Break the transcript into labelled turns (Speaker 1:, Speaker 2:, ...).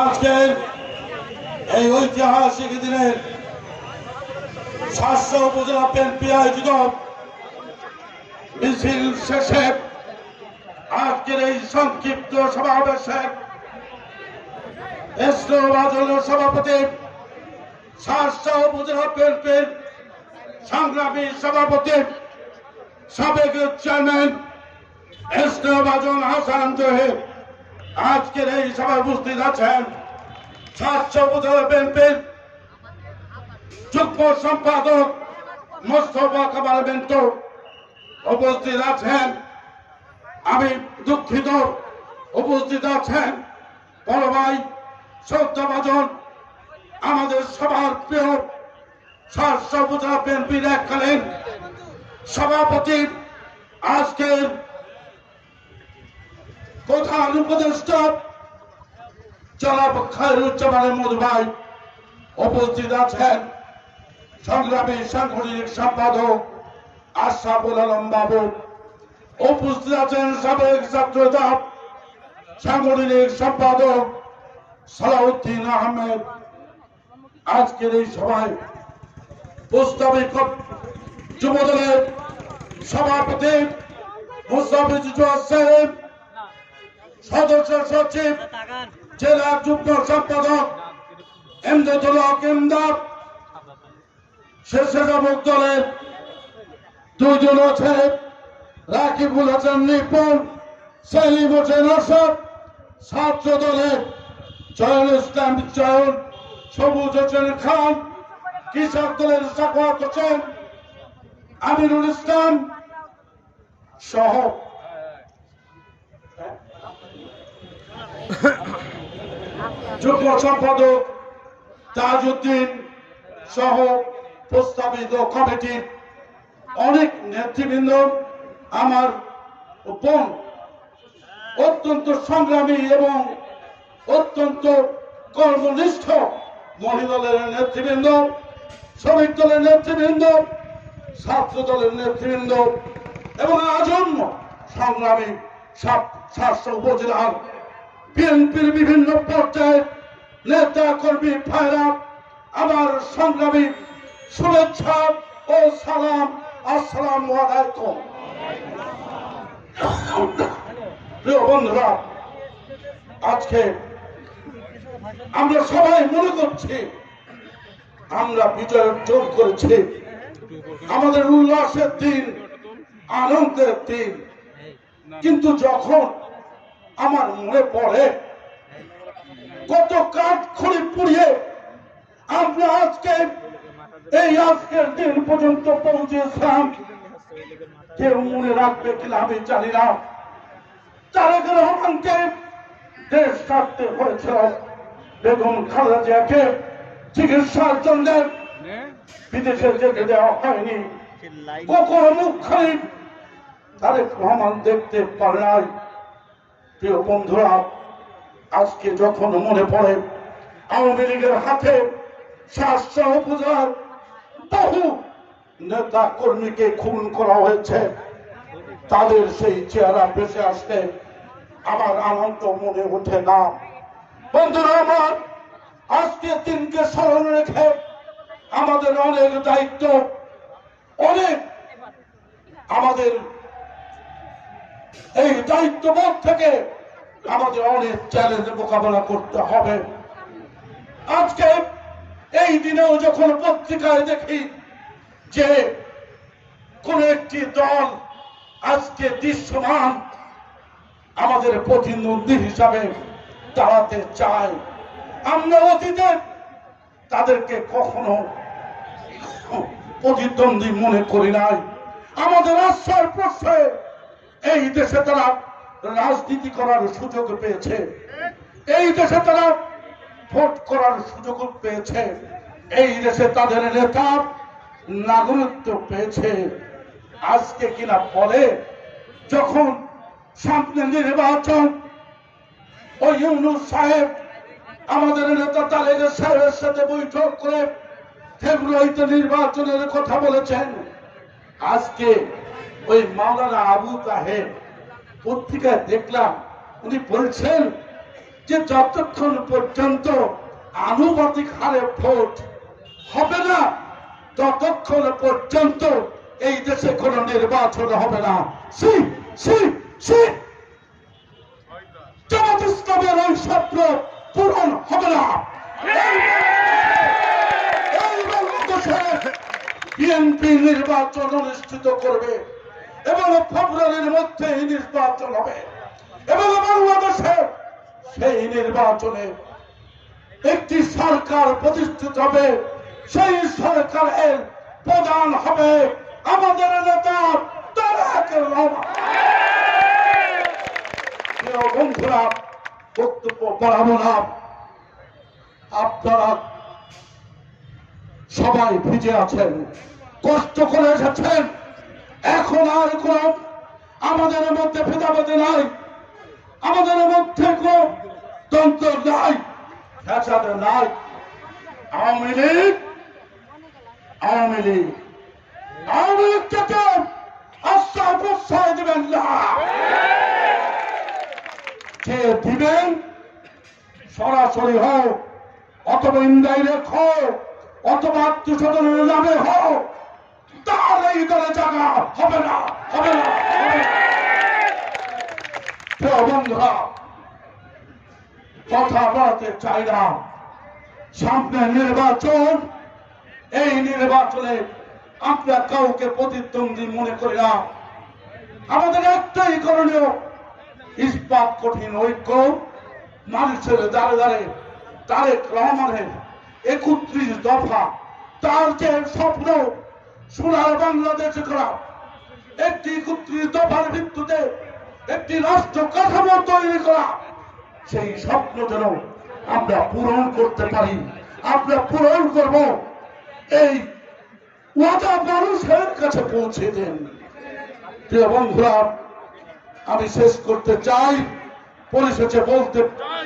Speaker 1: আজকের এই ঐতিহাসিক দিনের শাসক উপজেলা বিএনপি আয়োজিত মিছিল শেষে আজকের এই সংক্ষিপ্ত সমাবেশে সভাপতি শাসক উপজেলা বিএনপির সংগ্রামী সভাপতি সাবেক চেয়ারম্যান এসরাবাজন হাসান জহির আজকের এই সভায় উপস্থিত আছেন। শাসক উপজেলা বিএনপির যুগ্ম সম্পাদক মোস্তফা কামাল মিন্টু উপস্থিত আছেন। আমি দুঃখিত, উপস্থিত আছেন বড় ভাই শ্রদ্ধাভাজন আমাদের সবার প্রিয় শাসক উপজেলা বিএনপির এককালীন সভাপতি, আজকের প্রধান উপদেষ্টা জনাব খায়রুজ্জামানের মধু ভাই উপস্থিত আছেন। সংগ্রামী সাংগঠনিক সম্পাদক আশরাফুল আলম বাবু উপস্থিত আছেন। সাবেক ছাত্রদল সাংগঠনিক সম্পাদক সালাউদ্দিন আহমেদ আজকের এই সভায় প্রস্তাবিত যুবদলের সভাপতি মুস্তাফিজুর হোসেন, সদস্য সচিব জেলা যুগ্ম সম্পাদক এমদাদুল হক ইমদাদ, স্বেচ্ছাসেবক দলের দুইজন আছে রাকিবুল হাসান নিপুণ, সেলিম হোসেন আসাদ, ছাত্র দলের জয়ন ইসলাম জয়ন, সবুজ হোসেন খান, কৃষক দলের সাখাওয়াত হোসেন, আমিরুল ইসলাম সহ যুগ্ম সম্পাদক তাজউদ্দিন সহ প্রস্তাবিত কমিটির অনেক নেতৃবৃন্দ, আমার বোন অত্যন্ত সংগ্রামী এবং অত্যন্ত কর্মনিষ্ঠ মহিলা দলের নেতৃবৃন্দ, শ্রমিক দলের নেতৃবৃন্দ, ছাত্র দলের নেতৃবৃন্দ এবং আজন্ম সংগ্রামী শাসক উপজেলার বিএনপির বিভিন্ন পর্যায়ের নেতা কর্মী ভাইরা, আমার সংগ্রামী শুভেচ্ছা ও সালাম, আসসালামু আলাইকুম। প্রিয় বন্ধুরা, আজকে আমরা সবাই মনে করছি আমরা বিজয় অর্জন করেছি, আমাদের উল্লাসের দিন, আনন্দের দিন। কিন্তু যখন আমার মনে পড়ে কত কাঠ খড়ি পুড়িয়ে আমরা আজকের দিন পর্যন্ত পৌঁছেছিলাম, কেউ মনে রাখবে কিনা আমি জানি না। তারেক রহমানকে দেশ ছাড়তে হয়েছিল, বেগম খালেদা জিয়াকে চিকিৎসার জন্য বিদেশে যেতে দেওয়া হয়নি, কখনো মুখখানি তারেক রহমান দেখতে পারে নাই। প্রিয় বন্ধুরা, আজকে যখন মনে পড়ে আওয়ামী লীগের হাতে শাসক উপজেলার বহু নেতা কর্মীকে খুন করা হয়েছে, তাদের সেই চেহারা ভেসে আসতে আমার আনন্দ মনে ওঠে না। বন্ধুরা আমার, আজকে দিনকে স্মরণ রেখে আমাদের অনেক দায়িত্ব, অনেক আমাদের এই দায়িত্ববোধ থেকে আমাদের অনেক চ্যালেঞ্জ মোকাবেলা করতে হবে। আজকে এই দিনেও যখন পত্রিকায় দেখি যে কোন একটি দল আজকে দৃশ্যমান আমাদের প্রতিদ্বন্দ্বী হিসাবে দাঁড়াতে চায়, আমরা অতীতে তাদেরকে কখনো প্রতিদ্বন্দ্বী মনে করি নাই। আমাদের আশ্রয় প্রশ্রয়ে এই দেশে তারা রাজনীতি করার সুযোগ পেয়েছে, এই দেশে তারা ভোট করার সুযোগ পেয়েছে, এই দেশে তাদের নেতা নাগরিকত্ব পেয়েছে। আজকে কিনা বলে যখন সামনে নির্বাচন, ওই ইউনূস সাহেব আমাদের নেতা তারেক সাহেবের সাথে বৈঠক করে ফেব্রুয়ারিতে নির্বাচনের কথা বলেছেন। আজকে ওই মাওলানা আবু তাহের পত্রিকায় দেখলাম উনি বলছেন যে যতক্ষণ পর্যন্ত আনুপাতিক হারে ভোট হবে না ততক্ষণ পর্যন্ত এই দেশে কোনো নির্বাচন হবে না। জামাত ইসলামের ওই স্বপ্ন পূরণ হবে না। এই বাংলাদেশে বিএনপি নির্বাচন অনুষ্ঠিত করবে এবং ফেব্রুয়ারির মধ্যে নির্বাচন হবে এবং বাংলাদেশে সেই নির্বাচনে একটি সরকার প্রতিষ্ঠিত হবে। সেই সরকারের প্রধান হবে আমাদের নেতা তারেক রহমান। বন্ধুরা, বক্তব্য বাড়াবো না। আপনারা সবাই ভিজে আছেন, কষ্ট করে এসেছেন। এখন আর কোন আমাদের মধ্যে ভেদাভেদি নাই, আমাদের মধ্যে কোন তন্ত্র নাই, ফ্যাসাদ নাই। আওয়ামী লীগকে আশ্রয় প্রশ্রয় দিবেন না। যে দিবেন সরাসরি হোক অথবা ইনডাইরেক্ট হোক অথবা আত্মীয়স্বজনের নামে হোক, তার এই দলে জায়গা হবে না। বন্ধুরা, কথা বলতে চাই না। সামনে নির্বাচন, এই নির্বাচনে আমরা কাউকে প্রতিদ্বন্দ্বী মনে করি না। আমাদের একটাই করণীয়, ইস্পাত কঠিন ঐক্য। মানুষের দ্বারে দ্বারে তারেক রহমানের 31 দফা, তার যে স্বপ্ন সোনার বাংলাদেশ করা, একটি 31 দফার ভিত্তিতে একটি রাষ্ট্র কাঠামো তৈরি করা, সেই স্বপ্ন যেন আমরা পূরণ করতে পারি। আমরা পূরণ করব, এই ওয়াদা মানুষের কাছে পৌঁছে দেন। প্রিয় বন্ধুরা, আমি শেষ করতে চাই, পরিশেষে বলতে চাই,